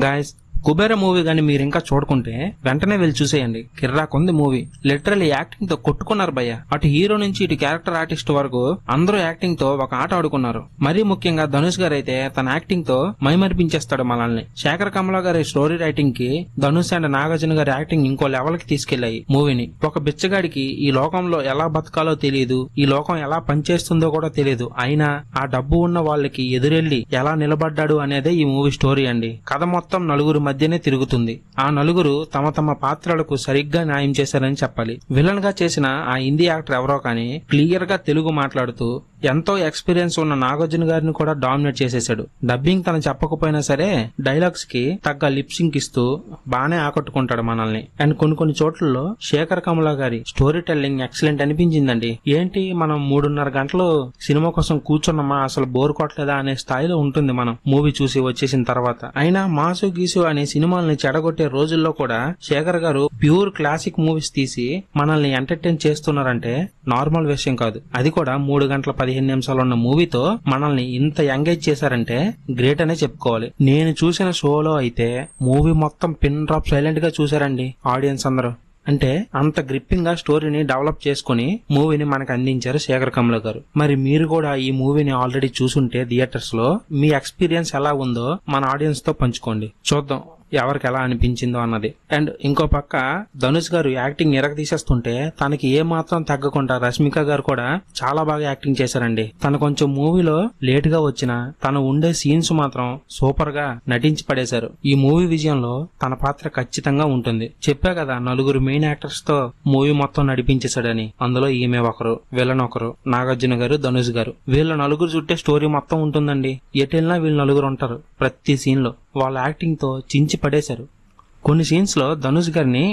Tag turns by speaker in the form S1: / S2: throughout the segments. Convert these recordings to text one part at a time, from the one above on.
S1: Guys, Kubera movie గాని మీరు ఇంకా చూడకుంటే వెంటనే వెళ్ళి చూసేయండి. కిర్రాకుంది మూవీ. లిటరల్లీ యాక్టింగ్ తో కొట్టుకున్నారు భయ్య. అటు హీరో నుంచి ఇటు క్యారెక్టర్ ఆర్టిస్ట్ వరకు అందరూ యాక్టింగ్ తో ఒక ఆట ఆడుకున్నారు. మరీ ముఖ్యంగా ధనుష్ గారు అయితే తన యాక్టింగ్ తో మైమరిపించేస్తాడు మనల్ని. శేఖర్ కమల గారి స్టోరీ రైటింగ్ కి ధనుష్ అండ్ నాగార్జున గారి యాక్టింగ్ ఇంకో లెవెల్ కి తీసుకెళ్లాయి మూవీని. ఒక బిచ్చగాడికి ఈ లోకంలో ఎలా బతకాలో తెలియదు, ఈ లోకం ఎలా పనిచేస్తుందో కూడా తెలియదు, అయినా ఆ డబ్బు ఉన్న వాళ్ళకి ఎదురెళ్లి ఎలా నిలబడ్డాడు అనేదే ఈ మూవీ స్టోరీ అండి. కథ మొత్తం నలుగురు మధ్యనే తిరుగుతుంది. ఆ నలుగురు తమ తమ పాత్రలకు సరిగ్గా న్యాయం చేశారని చెప్పాలి. విలన్ గా చేసిన ఆ హిందీ యాక్టర్ ఎవరో కానీ క్లియర్ గా తెలుగు మాట్లాడుతూ ఎంతో ఎక్స్పీరియన్స్ ఉన్న నాగార్జున గారిని కూడా డామినేట్ చేసేసాడు. డబ్బింగ్ తను చెప్పకపోయినా సరే డైలాగ్స్ కి తగ్గ లిప్సింగ్ ఇస్తూ బానే ఆకట్టుకుంటాడు మనల్ని. అండ్ కొన్ని చోట్లలో శేఖర్ కమల గారి స్టోరీ టెల్లింగ్ ఎక్సలెంట్ అనిపించిందండి. ఏంటి మనం 3.5 గంటలు సినిమా కోసం కూర్చున్నామా, అసలు బోర్ కొట్టలేదా అనే స్థాయిలో ఉంటుంది మనం మూవీ చూసి వచ్చేసిన తర్వాత. అయినా మాసు గీసు అనే సినిమాల్ని చెడగొట్టే రోజుల్లో కూడా శేఖర్ గారు ప్యూర్ క్లాసిక్ మూవీస్ తీసి మనల్ని ఎంటర్టైన్ చేస్తున్నారంటే నార్మల్ విషయం కాదు. అది కూడా 3 గంటల 15 నిమిషాలు ఉన్న మూవీతో మనల్ని ఇంత ఎంగేజ్ చేశారంటే గ్రేట్ అనే చెప్పుకోవాలి. నేను చూసిన షోలో అయితే మూవీ మొత్తం పిన్ డ్రాప్ సైలెంట్ గా చూసారండి ఆడియన్స్ అందరూ. అంటే అంత గ్రిప్పింగ్ గా స్టోరీని డెవలప్ చేసుకుని మూవీని మనకు అందించారు శేఖర్ కమల గారు. మరి మీరు కూడా ఈ మూవీని ఆల్రెడీ చూసుంటే థియేటర్స్ లో మీ ఎక్స్పీరియన్స్ ఎలా ఉందో మన ఆడియన్స్ తో పంచుకోండి. చూద్దాం ఎవరికి ఎలా అనిపించిందో అన్నది. అండ్ ఇంకో పక్క ధనుష్ గారు యాక్టింగ్ ఎరగ తీసేస్తుంటే తనకి ఏ మాత్రం తగ్గకుండా రష్మిక గారు కూడా చాలా బాగా యాక్టింగ్ చేశారండి. తను కొంచెం మూవీలో లేట్ గా వచ్చిన తను ఉండే సీన్స్ మాత్రం సూపర్ గా నటించి పడేశారు. ఈ మూవీ విజయంలో తన పాత్ర ఖచ్చితంగా ఉంటుంది. చెప్పా కదా నలుగురు మెయిన్ యాక్టర్స్ తో మూవీ మొత్తం నడిపించేశాడని. అందులో ఈమె ఒకరు, విలన్ ఒకరు, నాగార్జున గారు, ధనుష్ గారు. వీళ్ళ నలుగురు చుట్టే స్టోరీ మొత్తం ఉంటుందండి. ఎటెళ్ళినా వీళ్ళు నలుగురు ఉంటారు ప్రతి సీన్ లో. వాళ్ళ యాక్టింగ్ తో చించి పడేశారు. కొన్ని సీన్స్ లో ధనుష్ గారిని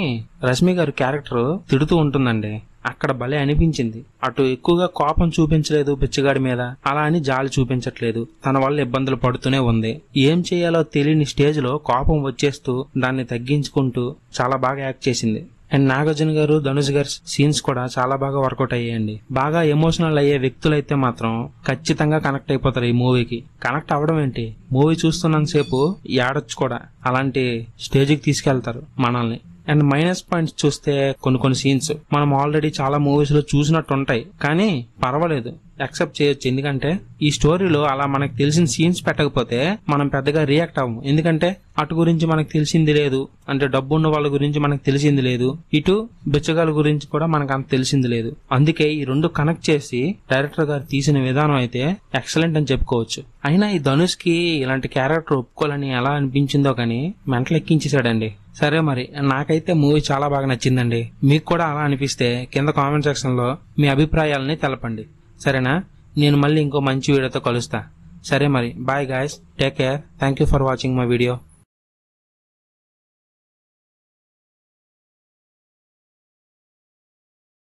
S1: రష్మి గారి క్యారెక్టర్ తిడుతూ ఉంటుందండి. అక్కడ భలే అనిపించింది. అటు ఎక్కువగా కోపం చూపించలేదు పిచ్చగాడి మీద, అలా అని జాలి చూపించట్లేదు. తన వల్ల ఇబ్బందులు పడుతూనే ఉంది. ఏం చేయాలో తెలియని స్టేజ్ లో కోపం వచ్చేస్తూ దాన్ని తగ్గించుకుంటూ చాలా బాగా యాక్ట్ చేసింది. అండ్ నాగార్జున గారు, ధనుష్ గారి సీన్స్ కూడా చాలా బాగా వర్కౌట్ అయ్యాయండి. బాగా ఎమోషనల్ అయ్యే వ్యక్తులైతే మాత్రం ఖచ్చితంగా కనెక్ట్ అయిపోతారు ఈ మూవీకి. కనెక్ట్ అవ్వడం ఏంటి, మూవీ చూస్తున్నంత సేపు ఏడొచ్చు కూడా, అలాంటి స్టేజ్కి తీసుకెళ్తారు మనల్ని. అండ్ మైనస్ పాయింట్స్ చూస్తే కొన్ని సీన్స్ మనం ఆల్రెడీ చాలా మూవీస్ లో చూసినట్టు ఉంటాయి, కానీ పర్వాలేదు, యాక్సెప్ట్ చేయొచ్చు. ఎందుకంటే ఈ స్టోరీలో అలా మనకు తెలిసిన సీన్స్ పెట్టకపోతే మనం పెద్దగా రియాక్ట్ అవ్వము. ఎందుకంటే అటు గురించి మనకు తెలిసింది లేదు, అంటే డబ్బు ఉన్న వాళ్ళ గురించి మనకు తెలిసింది లేదు, ఇటు బిచ్చగాళ్ళ గురించి కూడా మనకు అంత తెలిసింది లేదు. అందుకే ఈ రెండు కనెక్ట్ చేసి డైరెక్టర్ గారు తీసిన విధానం అయితే ఎక్సలెంట్ అని చెప్పుకోవచ్చు. అయినా ఈ ధనుష్ కి ఇలాంటి క్యారెక్టర్ ఒప్పుకోవాలని ఎలా అనిపించిందో కానీ మెంటల్ ఎక్కించేశాడండి. సరే, మరి నాకైతే మూవీ చాలా బాగా నచ్చిందండి. మీకు కూడా అలా అనిపిస్తే కింద కామెంట్ సెక్షన్ లో మీ అభిప్రాయాలని తెలపండి. సరేనా? నేను మళ్ళీ ఇంకో మంచి వీడియోతో కలుస్తా. సరే మరి, bye guys, take care, thank you for watching my video.